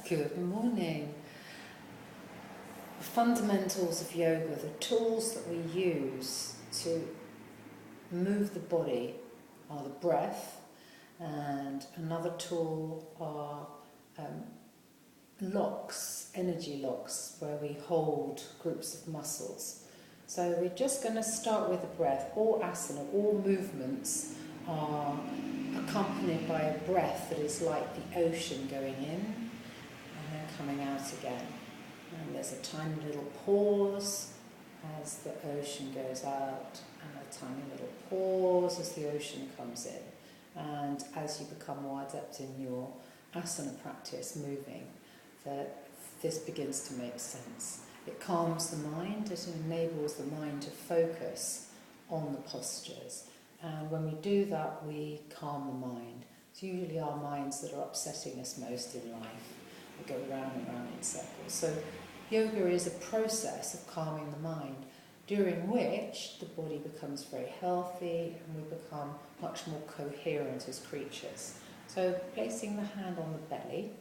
Good morning. The fundamentals of yoga, the tools that we use to move the body are the breath, and another tool are locks, energy locks, where we hold groups of muscles. So we're just going to start with the breath. All asana, all movements are accompanied by a breath that is like the ocean going in and then coming out again. And there's a tiny little pause as the ocean goes out, and a tiny little pause as the ocean comes in. And as you become more adept in your asana practice, moving, that this begins to make sense. It calms the mind, it enables the mind to focus on the postures. And when we do that, we calm the mind. It's usually our minds that are upsetting us most in life. We go round and round in circles. So yoga is a process of calming the mind, during which the body becomes very healthy and we become much more coherent as creatures. So placing the hand on the belly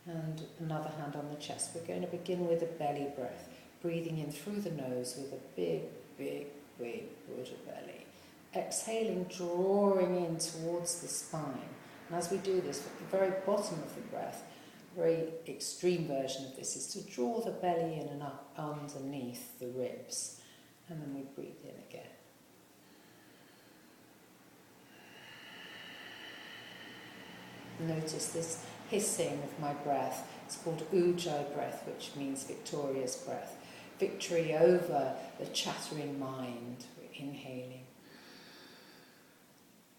and another hand on the chest, we're going to begin with a belly breath, breathing in through the nose with a big, big, big Buddha belly. Exhaling, drawing in towards the spine. And as we do this, at the very bottom of the breath, a very extreme version of this is to draw the belly in and up underneath the ribs. And then we breathe in again. Notice this hissing of my breath. It's called Ujjayi breath, which means victorious breath. Victory over the chattering mind. We're inhaling.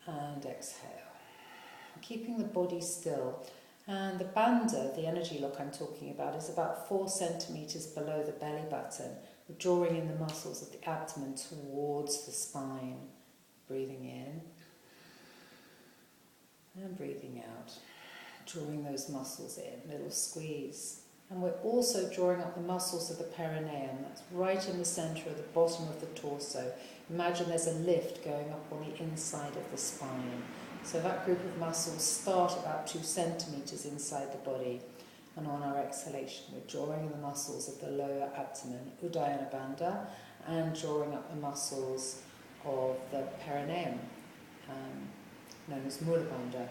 And exhale. Keeping the body still. And the bandha, the energy lock I'm talking about, is about 4 centimetres below the belly button. We're drawing in the muscles of the abdomen towards the spine. Breathing in. And breathing out. Drawing those muscles in, little squeeze. And we're also drawing up the muscles of the perineum. That's right in the centre of the bottom of the torso. Imagine there's a lift going up on the inside of the spine. So that group of muscles start about 2 centimetres inside the body. And on our exhalation, we're drawing in the muscles of the lower abdomen, Uddiyana Bandha, and drawing up the muscles of the perineum, known as Mula Bandha.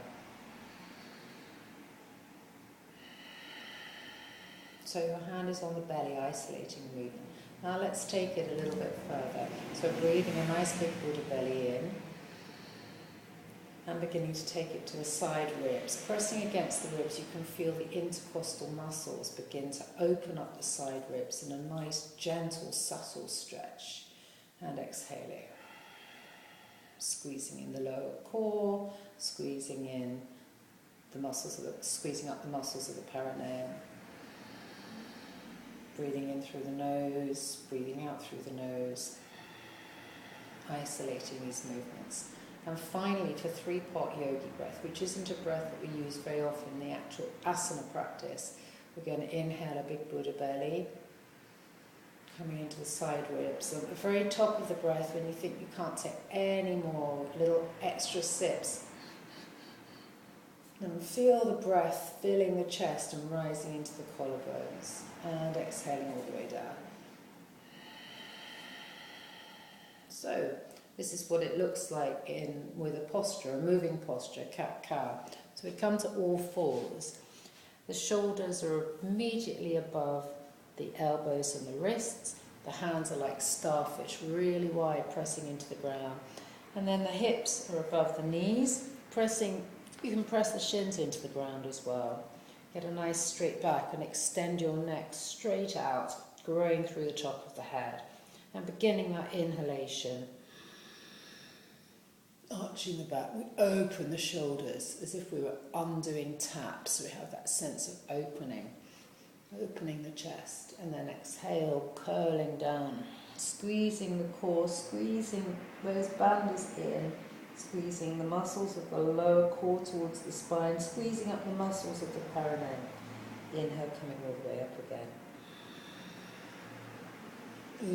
So your hand is on the belly, isolating the movement. Now let's take it a little bit further. So breathing a nice big Buddha belly in, and beginning to take it to the side ribs. Pressing against the ribs, you can feel the intercostal muscles begin to open up the side ribs in a nice, gentle, subtle stretch. And exhaling. Squeezing in the lower core, squeezing in the muscles squeezing up the muscles of the perineum. Breathing in through the nose, breathing out through the nose. Isolating these movements. And finally, for 3-part yogi breath, which isn't a breath that we use very often in the actual asana practice, we're going to inhale a big Buddha belly, coming into the side ribs. At the very top of the breath, when you think you can't take any more, little extra sips, and feel the breath filling the chest and rising into the collarbones, and exhaling all the way down. So, this is what it looks like with a posture, a moving posture, cat-cow. So we come to all fours. The shoulders are immediately above the elbows and the wrists. The hands are like starfish, really wide, pressing into the ground. And then the hips are above the knees, you can press the shins into the ground as well. Get a nice straight back and extend your neck straight out, growing through the top of the head. And beginning that inhalation, arching the back, we open the shoulders as if we were undoing taps. So we have that sense of opening the chest. And then exhale, curling down, squeezing the core, squeezing those bandhas in, squeezing the muscles of the lower core towards the spine, squeezing up the muscles of the perineum. Inhale, coming all the way up again.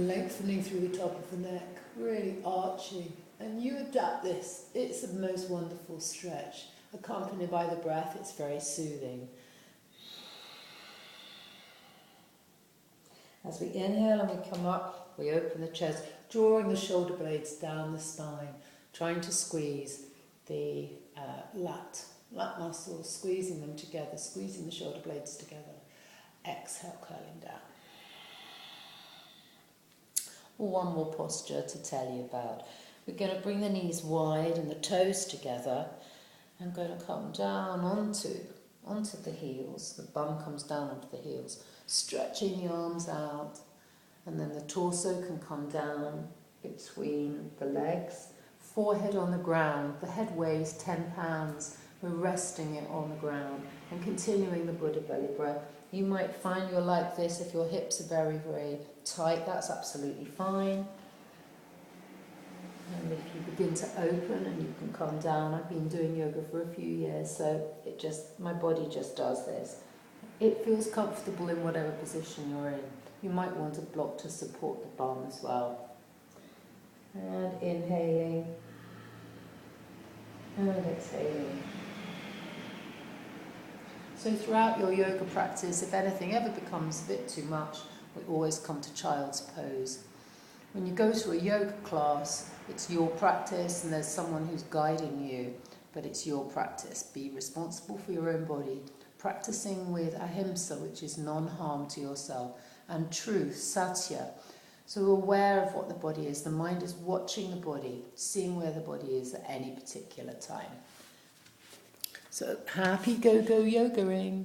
Lengthening through the top of the neck, really arching. And you adapt this. It's the most wonderful stretch. Accompanied by the breath, it's very soothing. As we inhale and we come up, we open the chest, drawing the shoulder blades down the spine, trying to squeeze the lat muscles, squeezing them together, squeezing the shoulder blades together. Exhale, curling down. One more posture to tell you about. We're going to bring the knees wide and the toes together. I'm going to come down onto the heels. The bum comes down onto the heels, stretching the arms out, and then the torso can come down between the legs. Forehead on the ground. The head weighs 10 pounds. We're resting it on the ground and continuing the Buddha belly breath. You might find you're like this if your hips are very, very tight. That's absolutely fine. And if you begin to open and you can come down, I've been doing yoga for a few years, so my body just does this. It feels comfortable in whatever position you're in. You might want a block to support the bum as well. And inhaling and exhaling. So throughout your yoga practice, if anything ever becomes a bit too much, we always come to child's pose. When you go to a yoga class, it's your practice and there's someone who's guiding you, but it's your practice. Be responsible for your own body. Practicing with ahimsa, which is non-harm to yourself, and truth, satya. So we're aware of what the body is. The mind is watching the body, seeing where the body is at any particular time. So happy go-go yogaing.